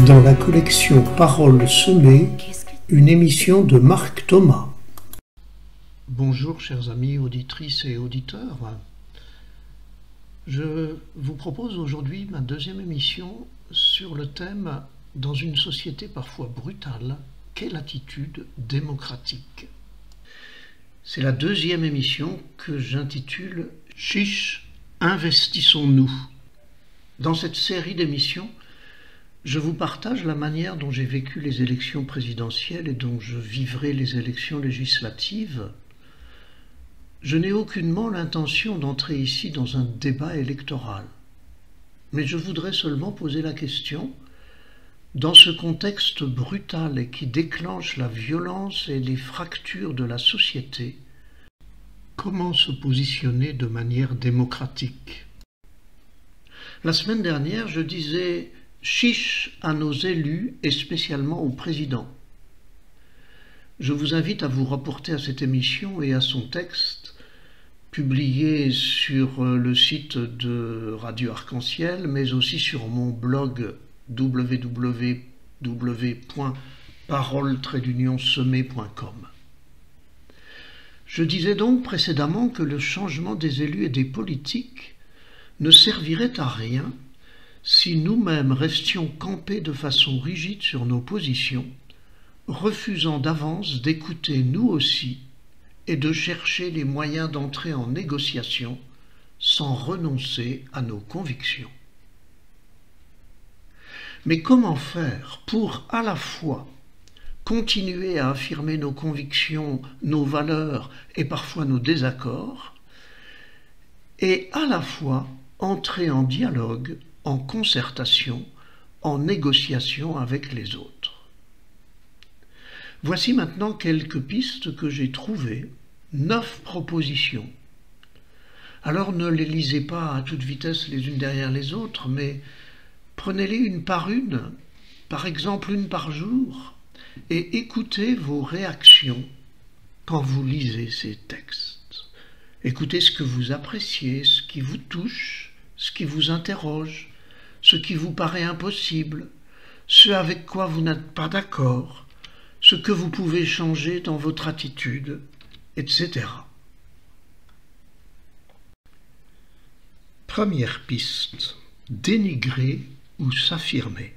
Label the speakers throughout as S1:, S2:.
S1: dans la collection Paroles semées, une émission de Marc Thomas. Bonjour chers amis auditrices et auditeurs. Je vous propose aujourd'hui ma deuxième émission sur le thème « Dans une société parfois brutale, quelle attitude démocratique ?» C'est la deuxième émission que j'intitule « Chiche, investissons-nous ». Dans cette série d'émissions, je vous partage la manière dont j'ai vécu les élections présidentielles et dont je vivrai les élections législatives. Je n'ai aucunement l'intention d'entrer ici dans un débat électoral, mais je voudrais seulement poser la question, dans ce contexte brutal et qui déclenche la violence et les fractures de la société, comment se positionner de manière démocratique ? La semaine dernière, je disais « chiche à nos élus et spécialement au président ». Je vous invite à vous rapporter à cette émission et à son texte, publié sur le site de Radio Arc-en-Ciel, mais aussi sur mon blog www.paroles-semées.com. Je disais donc précédemment que le changement des élus et des politiques ne servirait à rien si nous-mêmes restions campés de façon rigide sur nos positions, refusant d'avance d'écouter nous aussi et de chercher les moyens d'entrer en négociation sans renoncer à nos convictions. Mais comment faire pour à la fois continuer à affirmer nos convictions, nos valeurs et parfois nos désaccords, et à la fois entrer en dialogue, en concertation, en négociation avec les autres. Voici maintenant quelques pistes que j'ai trouvées, 9 propositions. Alors ne les lisez pas à toute vitesse les unes derrière les autres, mais prenez-les une, par exemple une par jour, et écoutez vos réactions quand vous lisez ces textes. Écoutez ce que vous appréciez, ce qui vous touche, ce qui vous interroge, ce qui vous paraît impossible, ce avec quoi vous n'êtes pas d'accord, ce que vous pouvez changer dans votre attitude, etc. Première piste, dénigrer ou s'affirmer.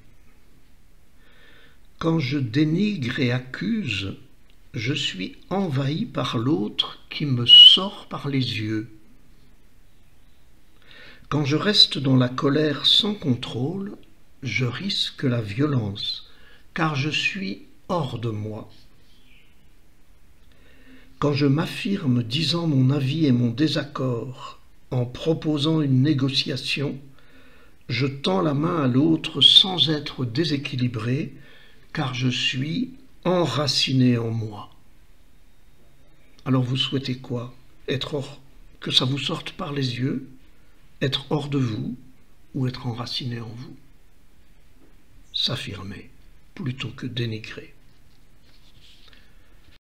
S1: Quand je dénigre et accuse, je suis envahi par l'autre qui me sort par les yeux. Quand je reste dans la colère sans contrôle, je risque la violence, car je suis hors de moi. Quand je m'affirme disant mon avis et mon désaccord, en proposant une négociation, je tends la main à l'autre sans être déséquilibré, car je suis enraciné en moi. Alors vous souhaitez quoi? Que ça vous sorte par les yeux, être hors de vous ou être enraciné en vous? S'affirmer plutôt que dénigrer.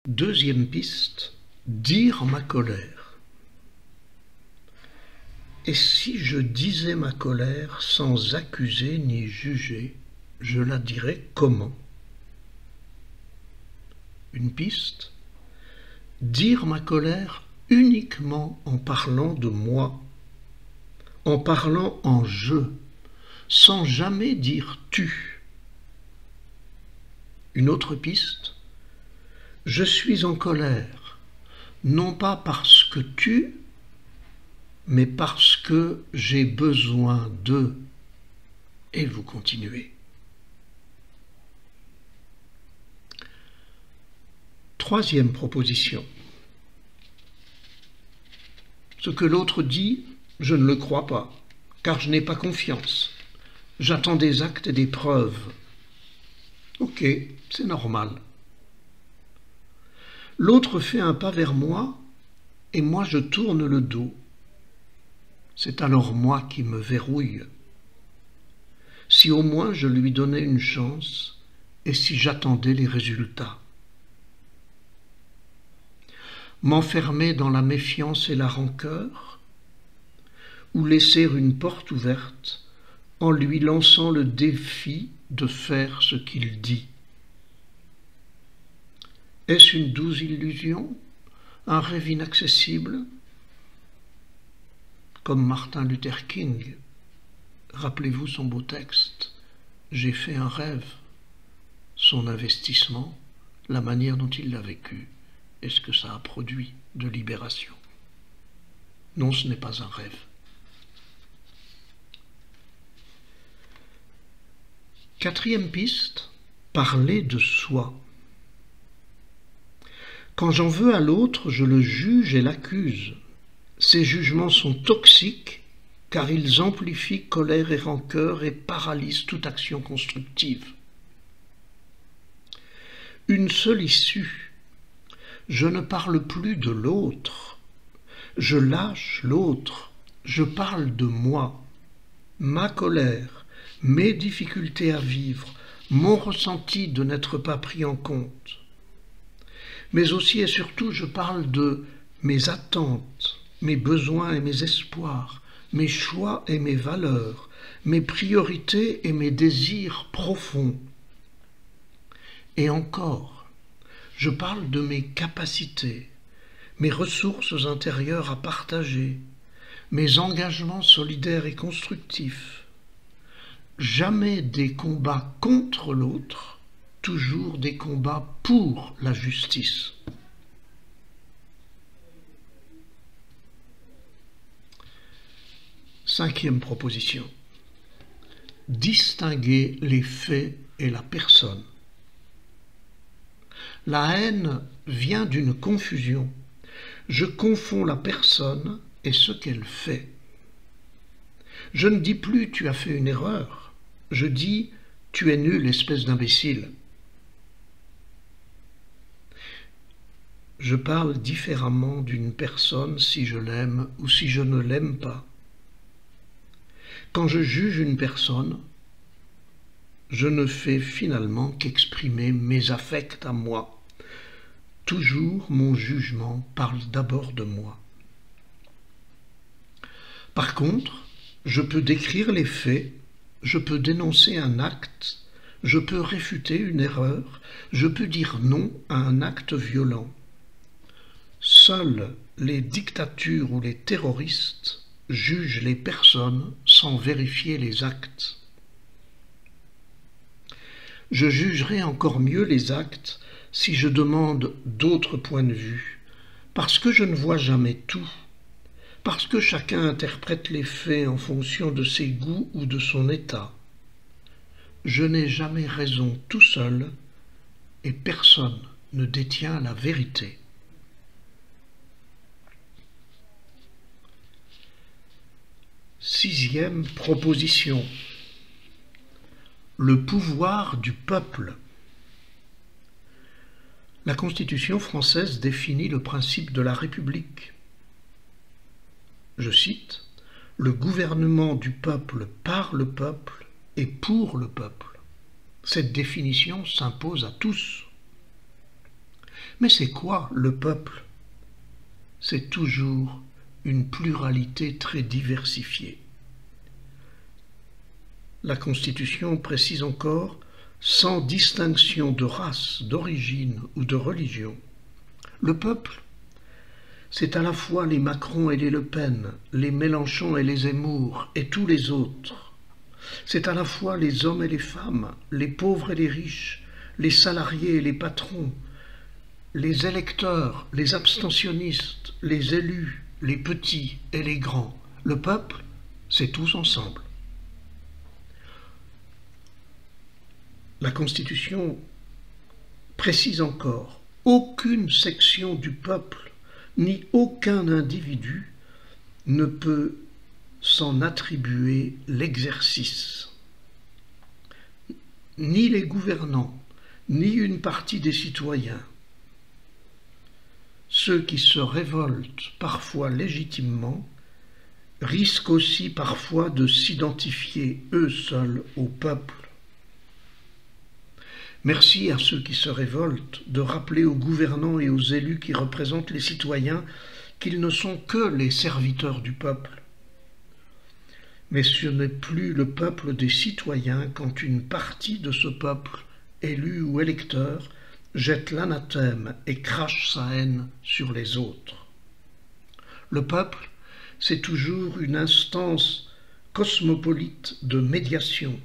S1: Deuxième piste, dire ma colère. Et si je disais ma colère sans accuser ni juger, je la dirais comment? Une piste, dire ma colère uniquement en parlant de moi, en parlant en je, sans jamais dire tu. Une autre piste, je suis en colère, non pas parce que tu, mais parce que j'ai besoin de, et vous continuez. Troisième proposition. Ce que l'autre dit, je ne le crois pas, car je n'ai pas confiance. J'attends des actes et des preuves. Ok, c'est normal. L'autre fait un pas vers moi, et moi je tourne le dos. C'est alors moi qui me verrouille. Si au moins je lui donnais une chance, et si j'attendais les résultats. M'enfermer dans la méfiance et la rancœur, ou laisser une porte ouverte en lui lançant le défi de faire ce qu'il dit. Est-ce une douce illusion, un rêve inaccessible? Comme Martin Luther King, rappelez-vous son beau texte, « J'ai fait un rêve », son investissement, la manière dont il l'a vécu, et ce que ça a produit de libération. Non, ce n'est pas un rêve. Quatrième piste, parler de soi. Quand j'en veux à l'autre, je le juge et l'accuse. Ces jugements sont toxiques car ils amplifient colère et rancœur et paralysent toute action constructive. Une seule issue. Je ne parle plus de l'autre. Je lâche l'autre. Je parle de moi. Ma colère, mes difficultés à vivre, mon ressenti de n'être pas pris en compte. Mais aussi et surtout, je parle de mes attentes, mes besoins et mes espoirs, mes choix et mes valeurs, mes priorités et mes désirs profonds. Et encore, je parle de mes capacités, mes ressources intérieures à partager, mes engagements solidaires et constructifs. Jamais des combats contre l'autre, toujours des combats pour la justice. Cinquième proposition. Distinguer les faits et la personne. La haine vient d'une confusion. Je confonds la personne et ce qu'elle fait. Je ne dis plus « tu as fait une erreur », je dis « tu es nul, espèce d'imbécile ». Je parle différemment d'une personne si je l'aime ou si je ne l'aime pas. Quand je juge une personne, je ne fais finalement qu'exprimer mes affects à moi. Toujours mon jugement parle d'abord de moi. Par contre, je peux décrire les faits, je peux dénoncer un acte, je peux réfuter une erreur, je peux dire non à un acte violent. Seules les dictatures ou les terroristes jugent les personnes sans vérifier les actes. Je jugerai encore mieux les actes si je demande d'autres points de vue, parce que je ne vois jamais tout, parce que chacun interprète les faits en fonction de ses goûts ou de son état. Je n'ai jamais raison tout seul et personne ne détient la vérité. Sixième proposition. Le pouvoir du peuple. La Constitution française définit le principe de la République. Je cite, « Le gouvernement du peuple par le peuple et pour le peuple ». Cette définition s'impose à tous. Mais c'est quoi le peuple? C'est toujours une pluralité très diversifiée. La Constitution précise encore « sans distinction de race, d'origine ou de religion ». Le peuple, c'est à la fois les Macron et les Le Pen, les Mélenchon et les Zemmour et tous les autres. C'est à la fois les hommes et les femmes, les pauvres et les riches, les salariés et les patrons, les électeurs, les abstentionnistes, les élus, les petits et les grands. Le peuple, c'est tous ensemble. La Constitution précise encore « aucune section du peuple ni aucun individu ne peut s'en attribuer l'exercice. Ni les gouvernants, ni une partie des citoyens. Ceux qui se révoltent parfois légitimement risquent aussi parfois de s'identifier eux seuls au peuple. Merci à ceux qui se révoltent de rappeler aux gouvernants et aux élus qui représentent les citoyens qu'ils ne sont que les serviteurs du peuple. Mais ce n'est plus le peuple des citoyens quand une partie de ce peuple, élu ou électeur, jette l'anathème et crache sa haine sur les autres. Le peuple, c'est toujours une instance cosmopolite de médiation.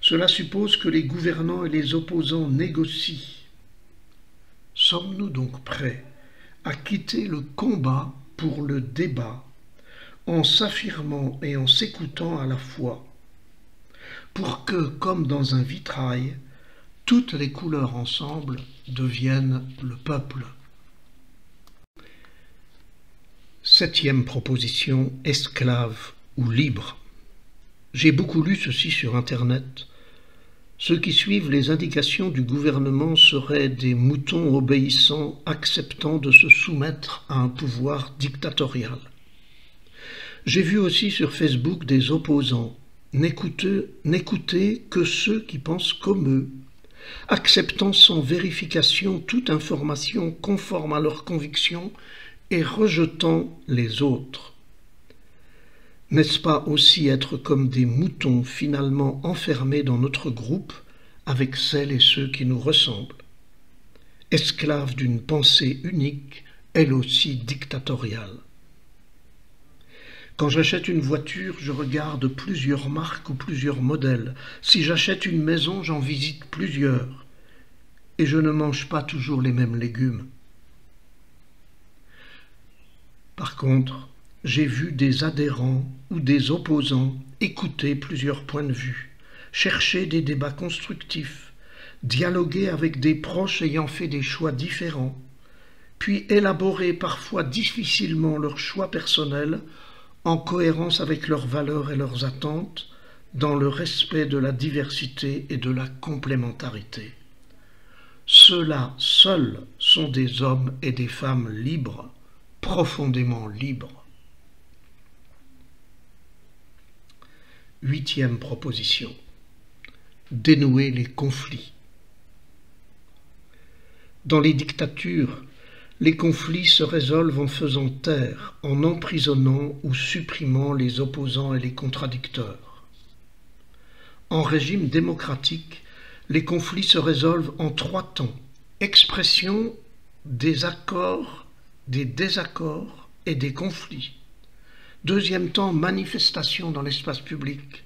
S1: Cela suppose que les gouvernants et les opposants négocient. Sommes-nous donc prêts à quitter le combat pour le débat, en s'affirmant et en s'écoutant à la fois, pour que, comme dans un vitrail, toutes les couleurs ensemble deviennent le peuple? Septième proposition, esclave ou libre. J'ai beaucoup lu ceci sur Internet. Ceux qui suivent les indications du gouvernement seraient des moutons obéissants acceptant de se soumettre à un pouvoir dictatorial. J'ai vu aussi sur Facebook des opposants n'écouter que ceux qui pensent comme eux, acceptant sans vérification toute information conforme à leurs convictions et rejetant les autres. N'est-ce pas aussi être comme des moutons finalement enfermés dans notre groupe avec celles et ceux qui nous ressemblent, esclaves d'une pensée unique, elle aussi dictatoriale? Quand j'achète une voiture, je regarde plusieurs marques ou plusieurs modèles. Si j'achète une maison, j'en visite plusieurs. Et je ne mange pas toujours les mêmes légumes. Par contre, j'ai vu des adhérents ou des opposants écouter plusieurs points de vue, chercher des débats constructifs, dialoguer avec des proches ayant fait des choix différents, puis élaborer parfois difficilement leurs choix personnels en cohérence avec leurs valeurs et leurs attentes, dans le respect de la diversité et de la complémentarité. Ceux-là seuls sont des hommes et des femmes libres, profondément libres. Huitième proposition. Dénouer les conflits. Dans les dictatures, les conflits se résolvent en faisant taire, en emprisonnant ou supprimant les opposants et les contradicteurs. En régime démocratique, les conflits se résolvent en 3 temps: expression des accords, des désaccords et des conflits. 2e temps, manifestation dans l'espace public.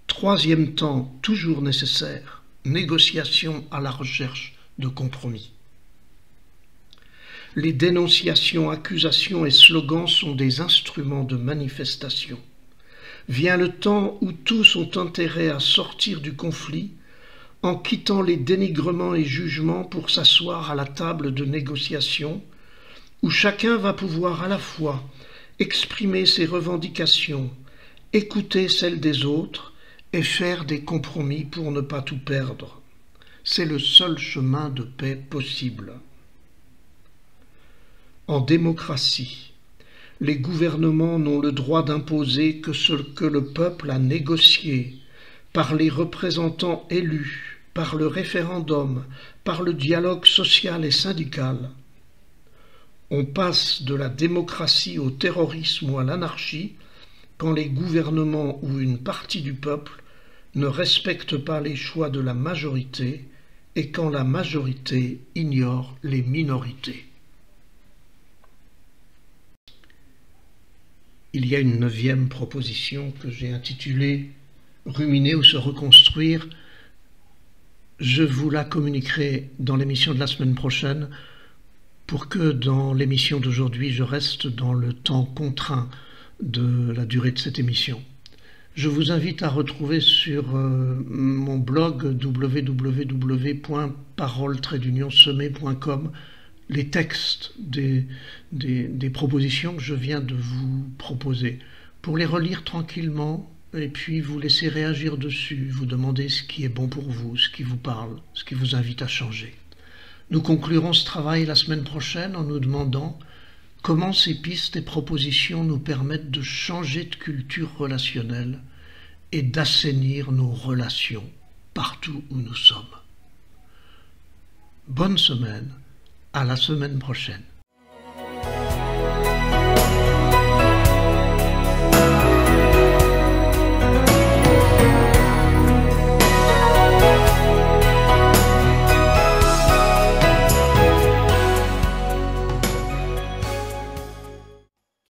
S1: 3e temps, toujours nécessaire, négociation à la recherche de compromis. Les dénonciations, accusations et slogans sont des instruments de manifestation. Vient le temps où tous ont intérêt à sortir du conflit en quittant les dénigrements et jugements pour s'asseoir à la table de négociation où chacun va pouvoir à la fois exprimer ses revendications, écouter celles des autres et faire des compromis pour ne pas tout perdre. C'est le seul chemin de paix possible. En démocratie, les gouvernements n'ont le droit d'imposer que ce que le peuple a négocié par les représentants élus, par le référendum, par le dialogue social et syndical. On passe de la démocratie au terrorisme ou à l'anarchie quand les gouvernements ou une partie du peuple ne respectent pas les choix de la majorité et quand la majorité ignore les minorités. Il y a une 9e proposition que j'ai intitulée « Ruminer ou se reconstruire ». Je vous la communiquerai dans l'émission de la semaine prochaine pour que dans l'émission d'aujourd'hui, je reste dans le temps contraint de la durée de cette émission. Je vous invite à retrouver sur mon blog www.parole-semer.com les textes des propositions que je viens de vous proposer, pour les relire tranquillement et puis vous laisser réagir dessus, vous demander ce qui est bon pour vous, ce qui vous parle, ce qui vous invite à changer. Nous conclurons ce travail la semaine prochaine en nous demandant comment ces pistes et propositions nous permettent de changer de culture relationnelle et d'assainir nos relations partout où nous sommes. Bonne semaine, à la semaine prochaine.